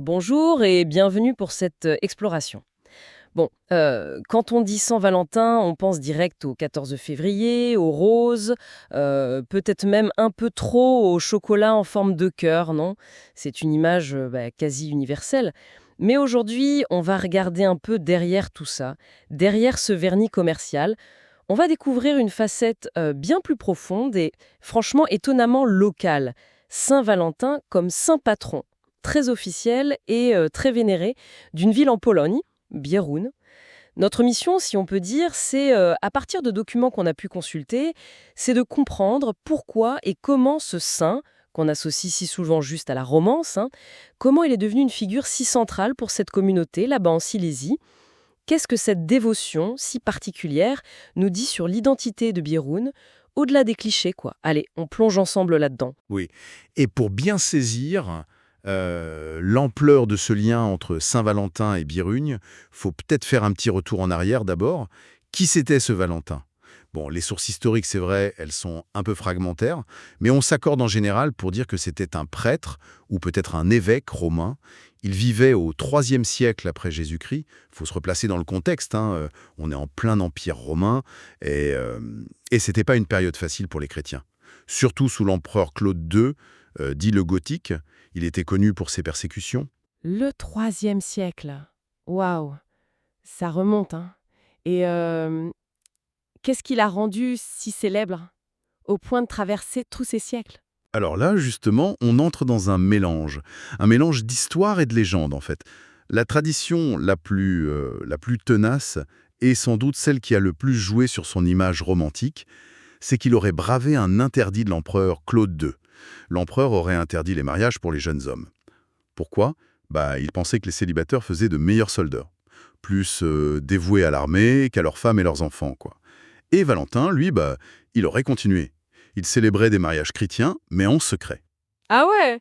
Bonjour et bienvenue pour cette exploration. Bon, quand on dit Saint-Valentin, on pense direct au 14 février, aux roses, peut-être même un peu trop au chocolat en forme de cœur, non? C'est une image quasi universelle. Mais aujourd'hui, on va regarder un peu derrière tout ça, derrière ce vernis commercial. On va découvrir une facette bien plus profonde et franchement étonnamment locale. Saint-Valentin comme saint patron, très officiel et très vénéré, d'une ville en Pologne, Bieruń. Notre mission, si on peut dire, c'est, à partir de documents qu'on a pu consulter, c'est de comprendre pourquoi et comment ce saint, qu'on associe si souvent juste à la romance, comment il est devenu une figure si centrale pour cette communauté là-bas en Silésie. Qu'est-ce que cette dévotion si particulière nous dit sur l'identité de Bieruń, au-delà des clichés, quoi. Allez, on plonge ensemble là-dedans. Oui. Et pour bien saisir l'ampleur de ce lien entre Saint-Valentin et Birugne, faut peut-être faire un petit retour en arrière d'abord. Qui c'était ce Valentin? Bon, les sources historiques, c'est vrai, elles sont un peu fragmentaires, mais on s'accorde en général pour dire que c'était un prêtre ou peut-être un évêque romain. Il vivait au IIIe siècle après Jésus-Christ. Il faut se replacer dans le contexte, on est en plein empire romain, et c'était pas une période facile pour les chrétiens. Surtout sous l'empereur Claude II, dit le Gothique. Il était connu pour ses persécutions. Le troisième siècle. Waouh, ça remonte, hein. Et qu'est-ce qui l'a rendu si célèbre, au point de traverser tous ces siècles? Alors là, justement, on entre dans un mélange d'histoire et de légende, en fait. La tradition la plus tenace, et sans doute celle qui a le plus joué sur son image romantique, c'est qu'il aurait bravé un interdit de l'empereur Claude II. L'empereur aurait interdit les mariages pour les jeunes hommes. Pourquoi? Il pensait que les célibataires faisaient de meilleurs soldats, plus dévoués à l'armée qu'à leurs femmes et leurs enfants, quoi. Et Valentin, lui, il aurait continué. Il célébrait des mariages chrétiens, mais en secret. Ah ouais,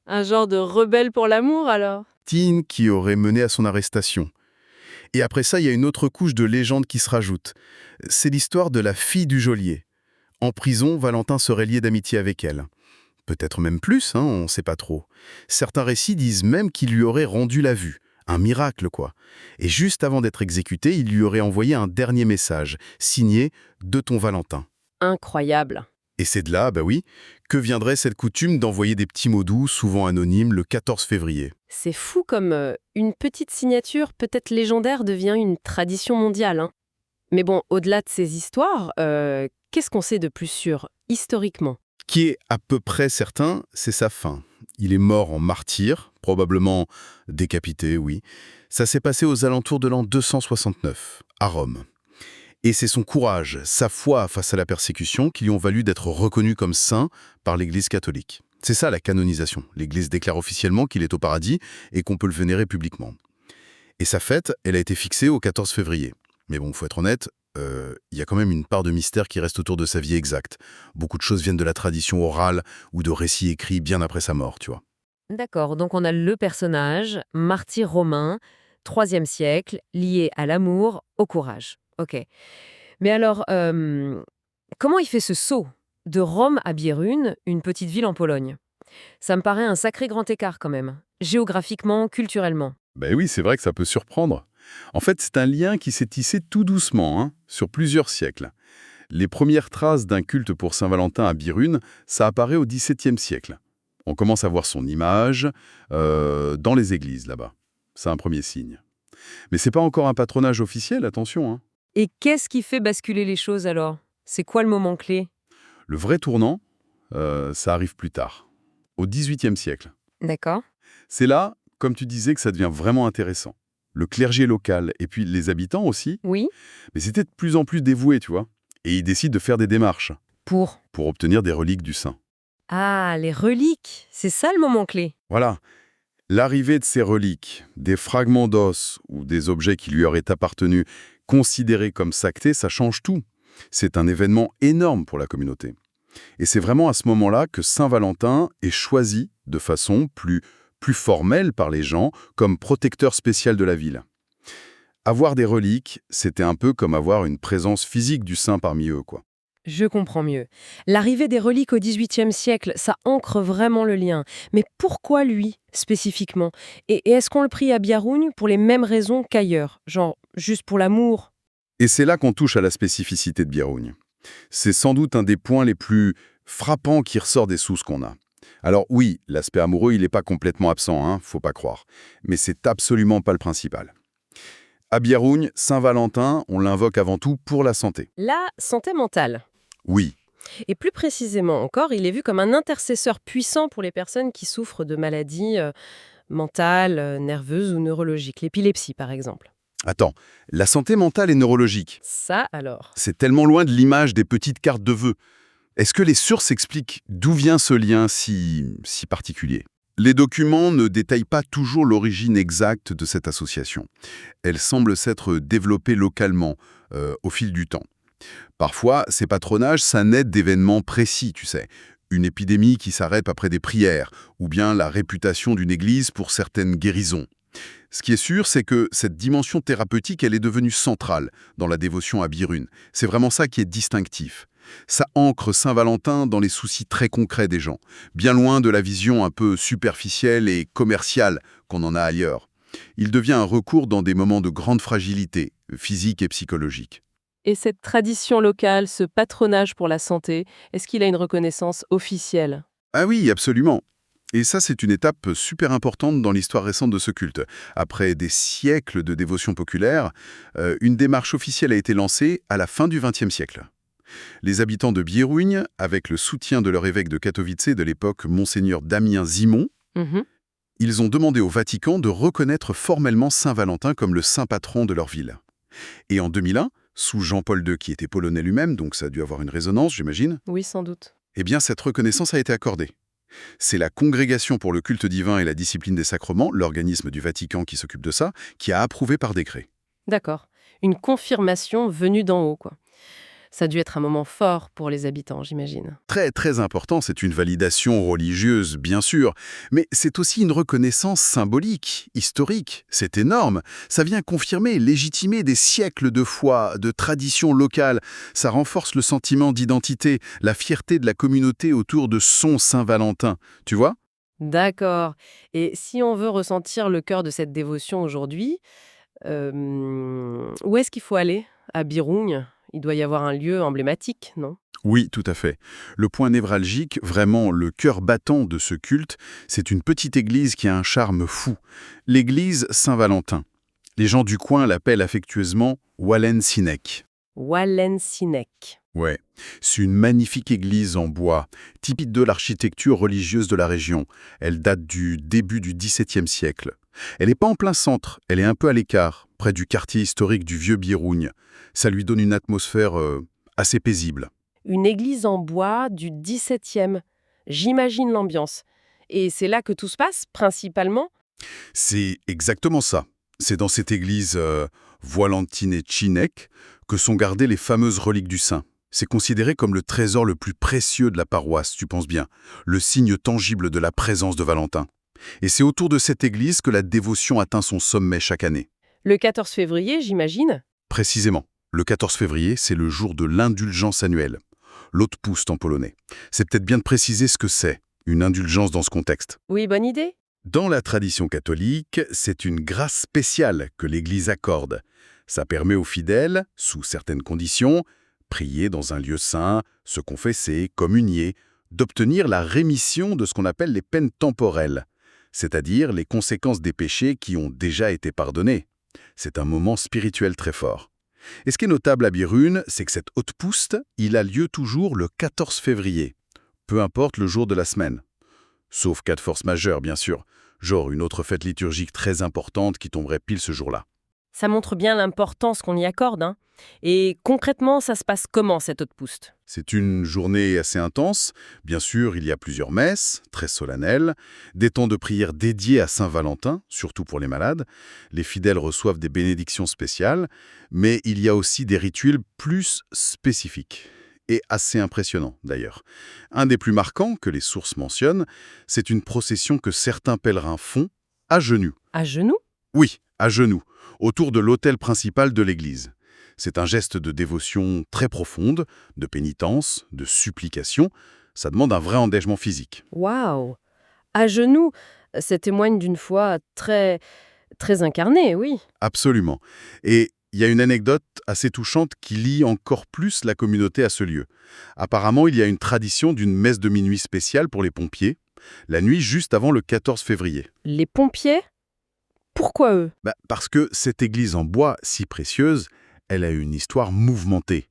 un genre de rebelle pour l'amour alors? Tine qui aurait mené à son arrestation. Et après ça, il y a une autre couche de légende qui se rajoute. C'est l'histoire de la fille du geôlier. En prison, Valentin serait lié d'amitié avec elle. Peut-être même plus, on ne sait pas trop. Certains récits disent même qu'il lui aurait rendu la vue. Un miracle, quoi. Et juste avant d'être exécuté, il lui aurait envoyé un dernier message, signé «De ton Valentin». Incroyable. Et c'est de là, oui, que viendrait cette coutume d'envoyer des petits mots doux, souvent anonymes, le 14 février. C'est fou comme une petite signature, peut-être légendaire, devient une tradition mondiale, hein. Mais bon, au-delà de ces histoires, qu'est-ce qu'on sait de plus sûr, historiquement? Qui est à peu près certain, c'est sa fin. Il est mort en martyr, probablement décapité, oui. Ça s'est passé aux alentours de l'an 269, à Rome. Et c'est son courage, sa foi face à la persécution qui lui ont valu d'être reconnu comme saint par l'Église catholique. C'est ça la canonisation. L'Église déclare officiellement qu'il est au paradis et qu'on peut le vénérer publiquement. Et sa fête, elle a été fixée au 14 février. Mais bon, faut être honnête, il y a quand même une part de mystère qui reste autour de sa vie exacte. Beaucoup de choses viennent de la tradition orale ou de récits écrits bien après sa mort, tu vois. D'accord, donc on a le personnage, martyr romain, troisième siècle, lié à l'amour, au courage. Ok. Mais alors, comment il fait ce saut de Rome à Bieruń, une petite ville en Pologne? Ça me paraît un sacré grand écart quand même, géographiquement, culturellement. Ben oui, c'est vrai que ça peut surprendre. En fait, c'est un lien qui s'est tissé tout doucement, sur plusieurs siècles. Les premières traces d'un culte pour Saint-Valentin à Bieruń, ça apparaît au XVIIe siècle. On commence à voir son image dans les églises là-bas. C'est un premier signe. Mais c'est pas encore un patronage officiel, attention. Et qu'est-ce qui fait basculer les choses alors? C'est quoi le moment clé? Le vrai tournant, ça arrive plus tard, au XVIIIe siècle. D'accord. C'est là, comme tu disais, que ça devient vraiment intéressant. Le clergé local et puis les habitants aussi, Oui. mais c'était de plus en plus dévoué, tu vois. Et ils décident de faire des démarches Pour? pour obtenir des reliques du saint. Ah, les reliques, c'est ça le moment clé. Voilà. L'arrivée de ces reliques, des fragments d'os ou des objets qui lui auraient appartenu, considérés comme sacrés, ça change tout. C'est un événement énorme pour la communauté. Et c'est vraiment à ce moment-là que Saint-Valentin est choisi de façon plus formelle par les gens comme protecteur spécial de la ville. Avoir des reliques, c'était un peu comme avoir une présence physique du saint parmi eux, quoi. Je comprends mieux. L'arrivée des reliques au XVIIIe siècle, ça ancre vraiment le lien. Mais pourquoi lui, spécifiquement? Et est-ce qu'on le prie à Biarrougne pour les mêmes raisons qu'ailleurs? Genre, juste pour l'amour? Et c'est là qu'on touche à la spécificité de Biarrougne. C'est sans doute un des points les plus frappants qui ressort des sources qu'on a. Alors oui, l'aspect amoureux, il n'est pas complètement absent, faut pas croire. Mais c'est absolument pas le principal. À Biarrougne, Saint-Valentin, on l'invoque avant tout pour la santé. La santé mentale. Oui, Et plus précisément encore, il est vu comme un intercesseur puissant pour les personnes qui souffrent de maladies mentales, nerveuses ou neurologiques. L'épilepsie, par exemple. attends, la santé mentale et neurologique, Ça, alors. c'est tellement loin de l'image des petites cartes de vœux. Est-ce que les sources expliquent d'où vient ce lien si particulier? Les documents ne détaillent pas toujours l'origine exacte de cette association. Elle semble s'être développée localement, au fil du temps. Parfois, ces patronages, ça naît d'événements précis, tu sais. Une épidémie qui s'arrête après des prières, ou bien la réputation d'une église pour certaines guérisons. Ce qui est sûr, c'est que cette dimension thérapeutique, elle est devenue centrale dans la dévotion à Birune. C'est vraiment ça qui est distinctif. Ça ancre Saint-Valentin dans les soucis très concrets des gens, bien loin de la vision un peu superficielle et commerciale qu'on en a ailleurs. Il devient un recours dans des moments de grande fragilité, physique et psychologique. Et cette tradition locale, ce patronage pour la santé, est-ce qu'il a une reconnaissance officielle? Ah oui, absolument. Et ça, c'est une étape super importante dans l'histoire récente de ce culte. Après des siècles de dévotion populaire, une démarche officielle a été lancée à la fin du XXe siècle. Les habitants de Biérougne, avec le soutien de leur évêque de Katowice de l'époque, Monseigneur Damien Zimon, Mhm. ils ont demandé au Vatican de reconnaître formellement Saint-Valentin comme le saint patron de leur ville. Et en 2001, sous Jean-Paul II, qui était polonais lui-même, donc ça a dû avoir une résonance, j'imagine, Oui, sans doute. eh bien cette reconnaissance a été accordée. C'est la Congrégation pour le culte divin et la discipline des sacrements, l'organisme du Vatican qui s'occupe de ça, qui a approuvé par décret. D'accord. Une confirmation venue d'en haut, quoi. Ça a dû être un moment fort pour les habitants, j'imagine. Très très important, c'est une validation religieuse, bien sûr, mais c'est aussi une reconnaissance symbolique, historique. C'est énorme. Ça vient confirmer, légitimer des siècles de foi, de traditions locales. Ça renforce le sentiment d'identité, la fierté de la communauté autour de son Saint-Valentin. Tu vois? D'accord. Et si on veut ressentir le cœur de cette dévotion aujourd'hui, où est-ce qu'il faut aller? À Birougne? Il doit y avoir un lieu emblématique, non? Oui, tout à fait. Le point névralgique, vraiment le cœur battant de ce culte, c'est une petite église qui a un charme fou. L'église Saint-Valentin. Les gens du coin l'appellent affectueusement Wallensinek. Wallensinek. Ouais, c'est une magnifique église en bois, typique de l'architecture religieuse de la région. Elle date du début du XVIIe siècle. Elle n'est pas en plein centre, elle est un peu à l'écart, près du quartier historique du Vieux Birougne. Ça lui donne une atmosphère assez paisible. Une église en bois du XVIIe. J'imagine l'ambiance. Et c'est là que tout se passe, principalement? C'est exactement ça. C'est dans cette église Wolantinecinek que sont gardées les fameuses reliques du saint. C'est considéré comme le trésor le plus précieux de la paroisse, tu penses bien, le signe tangible de la présence de Valentin. Et c'est autour de cette église que la dévotion atteint son sommet chaque année. Le 14 février, j'imagine? Précisément, le 14 février, c'est le jour de l'indulgence annuelle, l'Odpust en polonais. C'est peut-être bien de préciser ce que c'est, une indulgence dans ce contexte. Oui, bonne idée. Dans la tradition catholique, c'est une grâce spéciale que l'Église accorde. Ça permet aux fidèles, sous certaines conditions, prier dans un lieu saint, se confesser, communier, d'obtenir la rémission de ce qu'on appelle les peines temporelles, c'est-à-dire les conséquences des péchés qui ont déjà été pardonnés. C'est un moment spirituel très fort. Et ce qui est notable à Birune, c'est que cet Odpust, il a lieu toujours le 14 février, peu importe le jour de la semaine. Sauf cas de force majeure, bien sûr, genre une autre fête liturgique très importante qui tomberait pile ce jour-là. Ça montre bien l'importance qu'on y accorde, hein. Et concrètement, ça se passe comment, cette Odpust? C'est une journée assez intense. Bien sûr, il y a plusieurs messes, très solennelles, des temps de prière dédiés à Saint-Valentin, surtout pour les malades. Les fidèles reçoivent des bénédictions spéciales, mais il y a aussi des rituels plus spécifiques. Et assez impressionnants, d'ailleurs. Un des plus marquants que les sources mentionnent, c'est une procession que certains pèlerins font à genoux. À genoux? Oui, à genoux, autour de l'autel principal de l'église. C'est un geste de dévotion très profonde, de pénitence, de supplication. Ça demande un vrai engagement physique. Waouh! À genoux, ça témoigne d'une foi très, très incarnée, oui. Absolument. Et il y a une anecdote assez touchante qui lie encore plus la communauté à ce lieu. Apparemment, il y a une tradition d'une messe de minuit spéciale pour les pompiers, la nuit juste avant le 14 février. Les pompiers? Pourquoi eux? Parce que cette église en bois si précieuse, elle a une histoire mouvementée.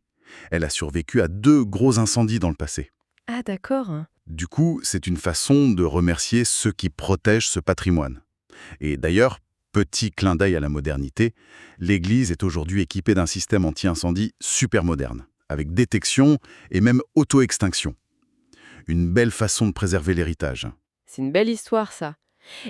Elle a survécu à 2 gros incendies dans le passé. Ah d'accord. Du coup, c'est une façon de remercier ceux qui protègent ce patrimoine. Et d'ailleurs, petit clin d'œil à la modernité, l'église est aujourd'hui équipée d'un système anti-incendie super moderne, avec détection et même auto-extinction. Une belle façon de préserver l'héritage. C'est une belle histoire, ça.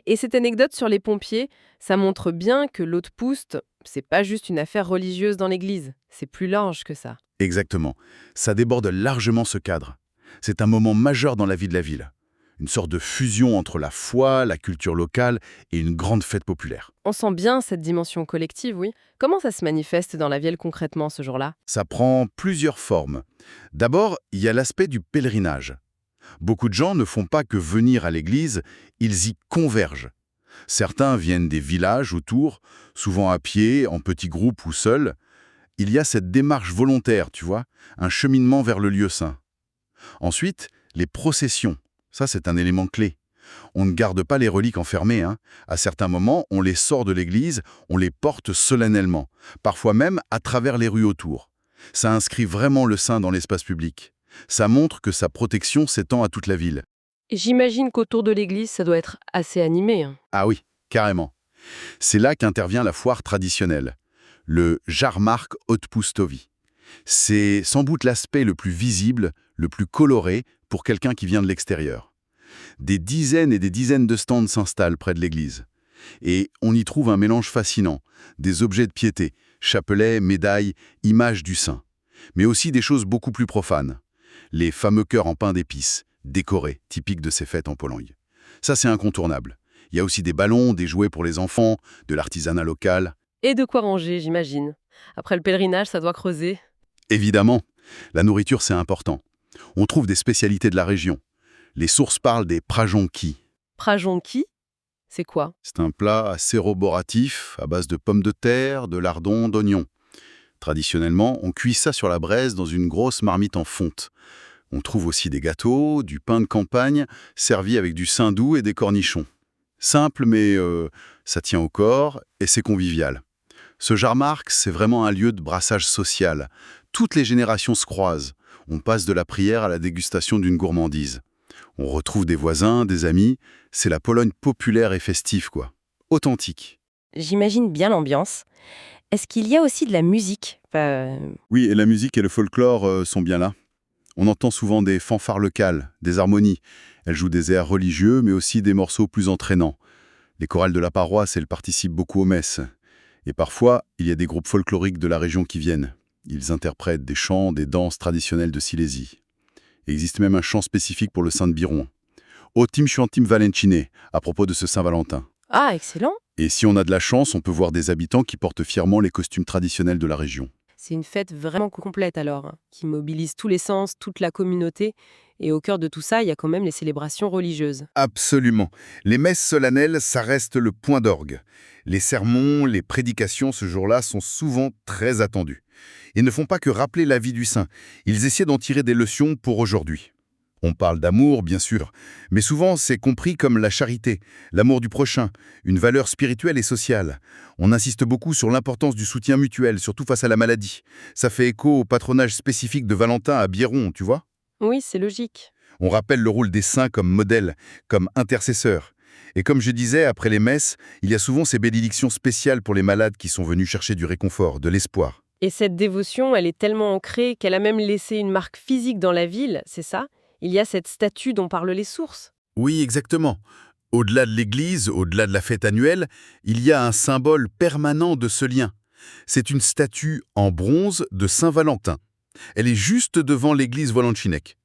Et cette anecdote sur les pompiers, ça montre bien que l'Haute-Pouste, c'est pas juste une affaire religieuse dans l'église. C'est plus large que ça. Exactement. Ça déborde largement ce cadre. C'est un moment majeur dans la vie de la ville. Une sorte de fusion entre la foi, la culture locale et une grande fête populaire. On sent bien cette dimension collective, oui. Comment ça se manifeste dans la ville concrètement ce jour-là? Ça prend plusieurs formes. D'abord, il y a l'aspect du pèlerinage. Beaucoup de gens ne font pas que venir à l'église, ils y convergent. Certains viennent des villages autour, souvent à pied, en petits groupes ou seuls. Il y a cette démarche volontaire, tu vois, un cheminement vers le lieu saint. Ensuite, les processions. Ça, c'est un élément clé. On ne garde pas les reliques enfermées. À certains moments, on les sort de l'église, on les porte solennellement, parfois même à travers les rues autour. Ça inscrit vraiment le saint dans l'espace public. Ça montre que sa protection s'étend à toute la ville. Et j'imagine qu'autour de l'église, ça doit être assez animé. Ah oui, carrément. C'est là qu'intervient la foire traditionnelle, le Jarmark Haute-Poustovi. C'est sans doute l'aspect le plus visible, le plus coloré pour quelqu'un qui vient de l'extérieur. Des dizaines et des dizaines de stands s'installent près de l'église. Et on y trouve un mélange fascinant, des objets de piété, chapelets, médailles, images du saint. Mais aussi des choses beaucoup plus profanes. Les fameux cœurs en pain d'épices, décorés, typiques de ces fêtes en Pologne. Ça, c'est incontournable. Il y a aussi des ballons, des jouets pour les enfants, de l'artisanat local. Et de quoi ranger, j'imagine. Après le pèlerinage, ça doit creuser. Évidemment, la nourriture, c'est important. On trouve des spécialités de la région. Les sources parlent des prajonki. Prajonki, c'est quoi? C'est un plat assez roboratif, à base de pommes de terre, de lardons, d'oignons. Traditionnellement, on cuit ça sur la braise dans une grosse marmite en fonte. On trouve aussi des gâteaux, du pain de campagne, servi avec du saindoux et des cornichons. Simple, mais ça tient au corps et c'est convivial. Ce Jarmark, c'est vraiment un lieu de brassage social. Toutes les générations se croisent. On passe de la prière à la dégustation d'une gourmandise. On retrouve des voisins, des amis. C'est la Pologne populaire et festive, quoi. Authentique. J'imagine bien l'ambiance. Est-ce qu'il y a aussi de la musique? Oui, et la musique et le folklore sont bien là. On entend souvent des fanfares locales, des harmonies. Elles jouent des airs religieux, mais aussi des morceaux plus entraînants. Les chorales de la paroisse, elles participent beaucoup aux messes. Et parfois, il y a des groupes folkloriques de la région qui viennent. Ils interprètent des chants, des danses traditionnelles de Silésie. Il existe même un chant spécifique pour le saint de Biron. O Tim Shuantim Valencine, à propos de ce Saint-Valentin. Ah, excellent! Et si on a de la chance, on peut voir des habitants qui portent fièrement les costumes traditionnels de la région. C'est une fête vraiment complète alors, qui mobilise tous les sens, toute la communauté. Et au cœur de tout ça, il y a quand même les célébrations religieuses. Absolument. Les messes solennelles, ça reste le point d'orgue. Les sermons, les prédications ce jour-là sont souvent très attendus. Ils ne font pas que rappeler la vie du saint. Ils essaient d'en tirer des leçons pour aujourd'hui. On parle d'amour, bien sûr, mais souvent c'est compris comme la charité, l'amour du prochain, une valeur spirituelle et sociale. On insiste beaucoup sur l'importance du soutien mutuel, surtout face à la maladie. Ça fait écho au patronage spécifique de Valentin à Biron, tu vois ? Oui, c'est logique. On rappelle le rôle des saints comme modèle, comme intercesseur. Et comme je disais, après les messes, il y a souvent ces bénédictions spéciales pour les malades qui sont venus chercher du réconfort, de l'espoir. Et cette dévotion, elle est tellement ancrée qu'elle a même laissé une marque physique dans la ville, c'est ça? Il y a cette statue dont parlent les sources. Oui, exactement. Au-delà de l'église, au-delà de la fête annuelle, il y a un symbole permanent de ce lien. C'est une statue en bronze de Saint-Valentin. Elle est juste devant l'église Wolanczynek.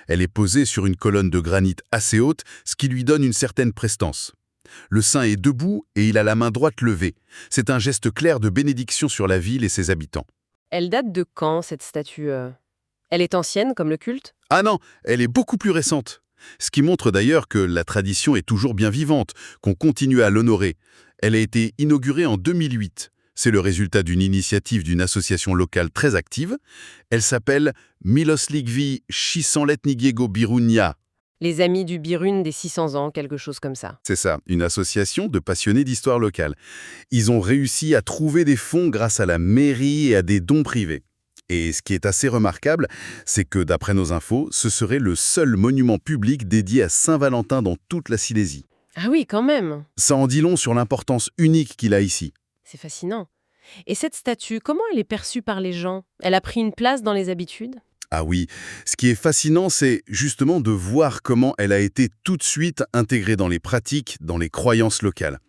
Elle est posée sur une colonne de granit assez haute, ce qui lui donne une certaine prestance. Le saint est debout et il a la main droite levée. C'est un geste clair de bénédiction sur la ville et ses habitants. Elle date de quand, cette statue Elle est ancienne, comme le culte? Ah non, elle est beaucoup plus récente. Ce qui montre d'ailleurs que la tradition est toujours bien vivante, qu'on continue à l'honorer. Elle a été inaugurée en 2008. C'est le résultat d'une initiative d'une association locale très active. Elle s'appelle Miloslikvi Chisanletnigiego Birunia. Les amis du Birune des 600 ans, quelque chose comme ça. C'est ça, une association de passionnés d'histoire locale. Ils ont réussi à trouver des fonds grâce à la mairie et à des dons privés. Et ce qui est assez remarquable, c'est que d'après nos infos, ce serait le seul monument public dédié à Saint-Valentin dans toute la Silésie. Ah oui, quand même. Ça en dit long sur l'importance unique qu'il a ici. C'est fascinant. Et cette statue, comment elle est perçue par les gens? Elle a pris une place dans les habitudes? Ah oui, ce qui est fascinant, c'est justement de voir comment elle a été tout de suite intégrée dans les pratiques, dans les croyances locales.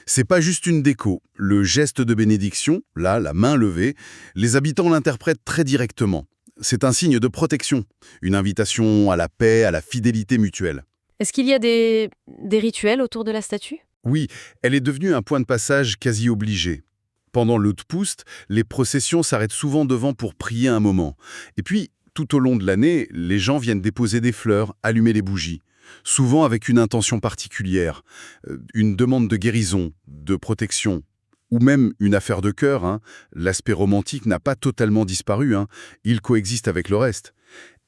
C'est pas juste une déco. Le geste de bénédiction, là, la main levée, les habitants l'interprètent très directement. C'est un signe de protection, une invitation à la paix, à la fidélité mutuelle. Est-ce qu'il y a des rituels autour de la statue? Oui, elle est devenue un point de passage quasi obligé. Pendant l'Outpoust, les processions s'arrêtent souvent devant pour prier un moment. Et puis, tout au long de l'année, les gens viennent déposer des fleurs, allumer les bougies. Souvent avec une intention particulière, une demande de guérison, de protection, ou même une affaire de cœur. L'aspect romantique n'a pas totalement disparu, il coexiste avec le reste.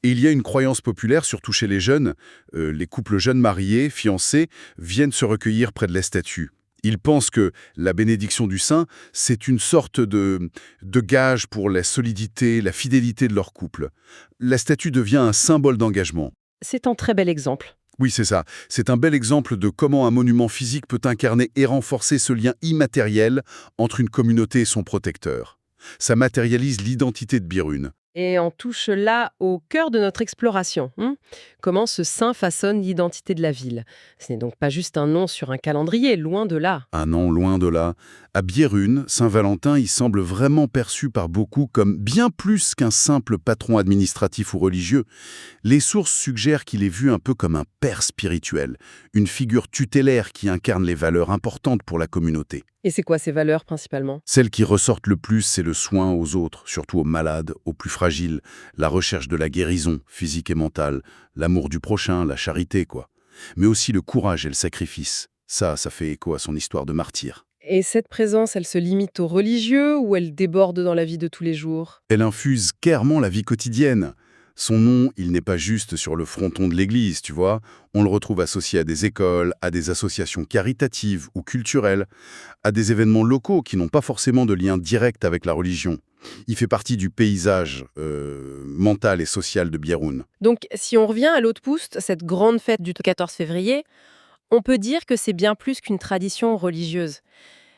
Et il y a une croyance populaire, surtout chez les jeunes, les couples jeunes mariés, fiancés, viennent se recueillir près de la statue. Ils pensent que la bénédiction du saint, c'est une sorte de gage pour la solidité, la fidélité de leur couple. La statue devient un symbole d'engagement. C'est un très bel exemple. Oui, c'est ça. C'est un bel exemple de comment un monument physique peut incarner et renforcer ce lien immatériel entre une communauté et son protecteur. Ça matérialise l'identité de Birune. Et on touche là au cœur de notre exploration. Comment ce saint façonne l'identité de la ville. Ce n'est donc pas juste un nom sur un calendrier, loin de là. Ah non, loin de là. À Birune, Saint-Valentin, il semble vraiment perçu par beaucoup comme bien plus qu'un simple patron administratif ou religieux. Les sources suggèrent qu'il est vu un peu comme un père spirituel, une figure tutélaire qui incarne les valeurs importantes pour la communauté. Et c'est quoi ces valeurs principalement? Celles qui ressortent le plus, c'est le soin aux autres, surtout aux malades, aux plus fragiles, la recherche de la guérison, physique et mentale, l'amour du prochain, la charité, quoi. Mais aussi le courage et le sacrifice. Ça fait écho à son histoire de martyr. Et cette présence, elle se limite aux religieux ou elle déborde dans la vie de tous les jours? Elle infuse clairement la vie quotidienne. Son nom, il n'est pas juste sur le fronton de l'église, tu vois. On le retrouve associé à des écoles, à des associations caritatives ou culturelles, à des événements locaux qui n'ont pas forcément de lien direct avec la religion. Il fait partie du paysage mental et social de Birune. Donc, si on revient à l'Outpoust, cette grande fête du 14 février, on peut dire que c'est bien plus qu'une tradition religieuse.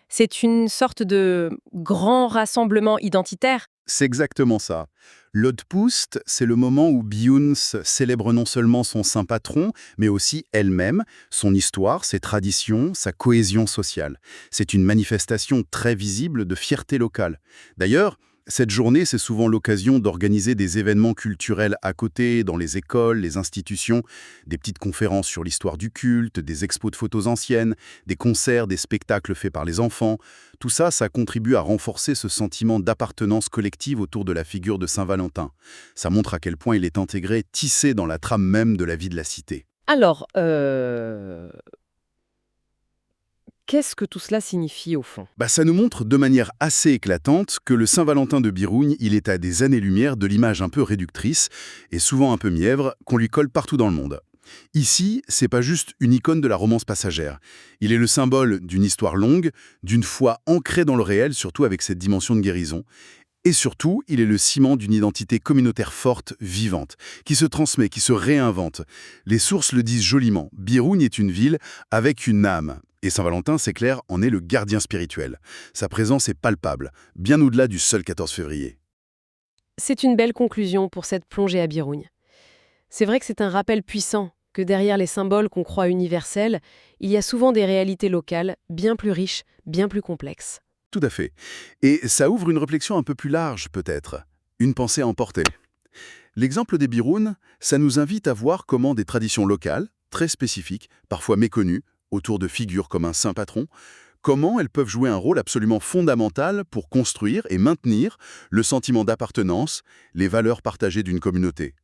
C'est une sorte de grand rassemblement identitaire. C'est exactement ça. L'Outpoust, c'est le moment où Birune célèbre non seulement son saint patron, mais aussi elle-même, son histoire, ses traditions, sa cohésion sociale. C'est une manifestation très visible de fierté locale. D'ailleurs, cette journée, c'est souvent l'occasion d'organiser des événements culturels à côté, dans les écoles, les institutions, des petites conférences sur l'histoire du culte, des expos de photos anciennes, des concerts, des spectacles faits par les enfants. Tout ça, ça contribue à renforcer ce sentiment d'appartenance collective autour de la figure de Saint-Valentin. Ça montre à quel point il est intégré, tissé dans la trame même de la vie de la cité. Alors, qu'est-ce que tout cela signifie au fond? Ça nous montre de manière assez éclatante que le Saint-Valentin de Birune, il est à des années-lumière de l'image un peu réductrice, et souvent un peu mièvre, qu'on lui colle partout dans le monde. Ici, c'est pas juste une icône de la romance passagère. Il est le symbole d'une histoire longue, d'une foi ancrée dans le réel, surtout avec cette dimension de guérison. Et surtout, il est le ciment d'une identité communautaire forte, vivante, qui se transmet, qui se réinvente. Les sources le disent joliment, Birune est une ville avec une âme. Et Saint-Valentin, c'est clair, en est le gardien spirituel. Sa présence est palpable, bien au-delà du seul 14 février. C'est une belle conclusion pour cette plongée à Birune. C'est vrai que c'est un rappel puissant que derrière les symboles qu'on croit universels, il y a souvent des réalités locales bien plus riches, bien plus complexes. Tout à fait. Et ça ouvre une réflexion un peu plus large, peut-être. Une pensée à emporter. L'exemple des Birune, ça nous invite à voir comment des traditions locales, très spécifiques, parfois méconnues, autour de figures comme un saint patron, comment elles peuvent jouer un rôle absolument fondamental pour construire et maintenir le sentiment d'appartenance, les valeurs partagées d'une communauté.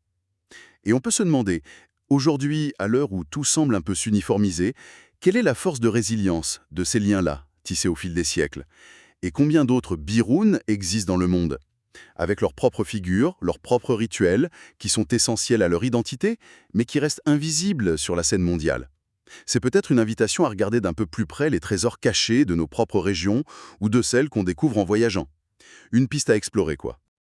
Et on peut se demander, aujourd'hui, à l'heure où tout semble un peu s'uniformiser, quelle est la force de résilience de ces liens-là, tissés au fil des siècles? Et combien d'autres birounes existent dans le monde, avec leurs propres figures, leurs propres rituels, qui sont essentiels à leur identité, mais qui restent invisibles sur la scène mondiale? C'est peut-être une invitation à regarder d'un peu plus près les trésors cachés de nos propres régions ou de celles qu'on découvre en voyageant. Une piste à explorer, quoi.